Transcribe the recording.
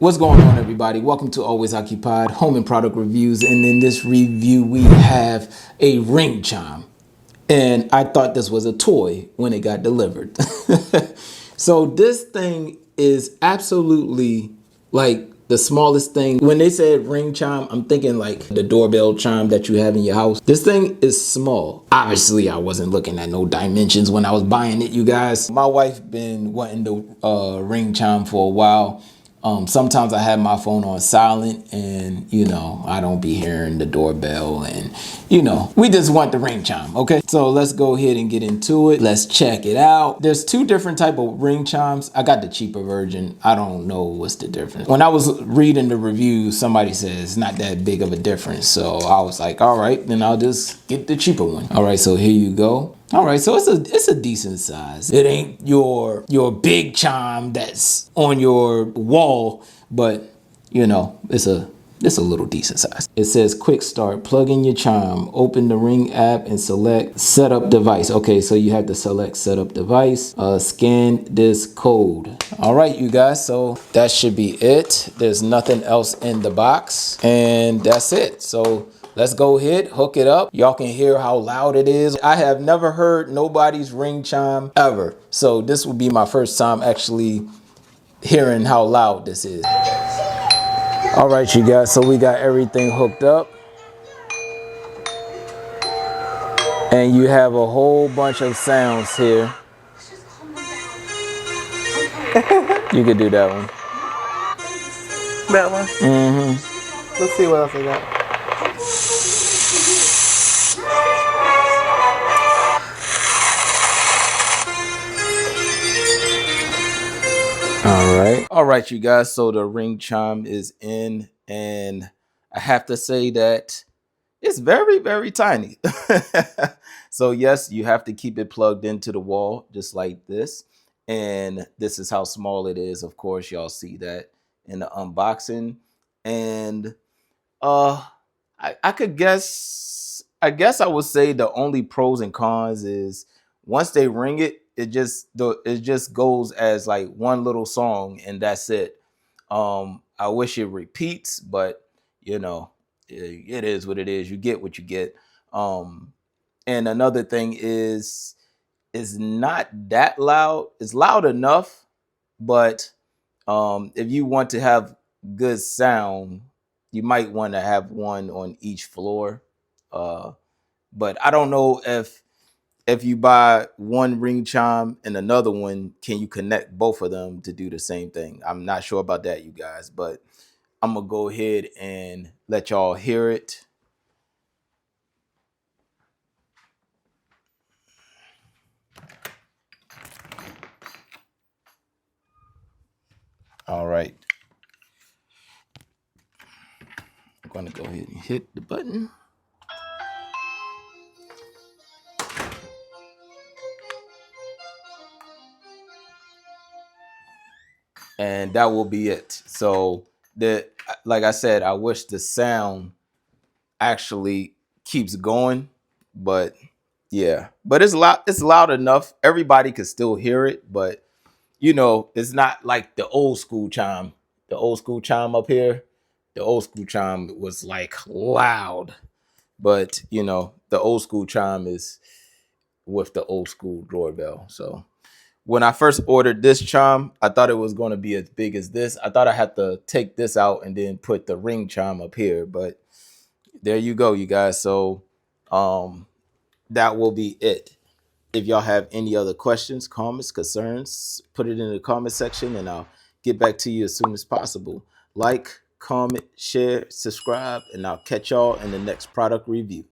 What's going on, everybody? Welcome to Always Occupied Home and Product Reviews. And in this review, we have a ring chime. And I thought this was a toy when it got delivered. So this thing is absolutely like the smallest thing. When they said ring chime, I'm thinking like the doorbell chime that you have in your house. This thing is small. Obviously, I wasn't looking at no dimensions when I was buying it, you guys. My wife been wanting the ring chime for a while. Sometimes I have my phone on silent and, I don't be hearing the doorbell and, we just want the ring chime. Okay. So let's go ahead and get into it. Let's check it out. There's two different type of ring chimes. I got the cheaper version. I don't know what's the difference. When I was reading the review, somebody says it's not that big of a difference. So I was like, all right, then I'll just get the cheaper one. All right. So here you go. All right, so it's a decent size. It ain't your big chime that's on your wall, but it's a little decent size. It says quick start, plug in your chime, open the Ring app and select setup device. Okay, so you have to select setup device, scan this code. All right, you guys, so that should be it. There's nothing else in the box and that's it. So let's go ahead, hook it up. Y'all can hear how loud it is. I have never heard nobody's ring chime ever. So this will be my first time actually hearing how loud this is. All right, you guys, so we got everything hooked up. And you have a whole bunch of sounds here. You could do that one. That one? Mm-hmm. Let's see what else I got. All right, you guys. So the ring chime is in, and I have to say that it's very, very tiny. So yes, you have to keep it plugged into the wall just like this. And this is how small it is. Of course, y'all see that in the unboxing. And uh I could guess, I guess I would say the only pros and cons is once they ring it, it just goes as like one little song and that's it. I wish it repeats, but it is what it is. You get what you get. And another thing is it's not that loud. It's loud enough, but if you want to have good sound, you might want to have one on each floor. But I don't know if you buy one ring chime and another one, can you connect both of them to do the same thing? I'm not sure about that, you guys, but I'm gonna go ahead and let y'all hear it. All right. I'm gonna go ahead and hit the button. And that will be it. So like I said, I wish the sound actually keeps going, but yeah, but it's loud enough. Everybody can still hear it, but it's not like the old school chime. The old school chime up here, the old school chime was like loud, but the old school chime is with the old school doorbell. So when I first ordered this chime, I thought it was going to be as big as this. I thought I had to take this out and then put the ring chime up here, but there you go, you guys. So that will be it. If y'all have any other questions, comments, concerns, put it in the comment section and I'll get back to you as soon as possible. Like, comment, share, subscribe, and I'll catch y'all in the next product review.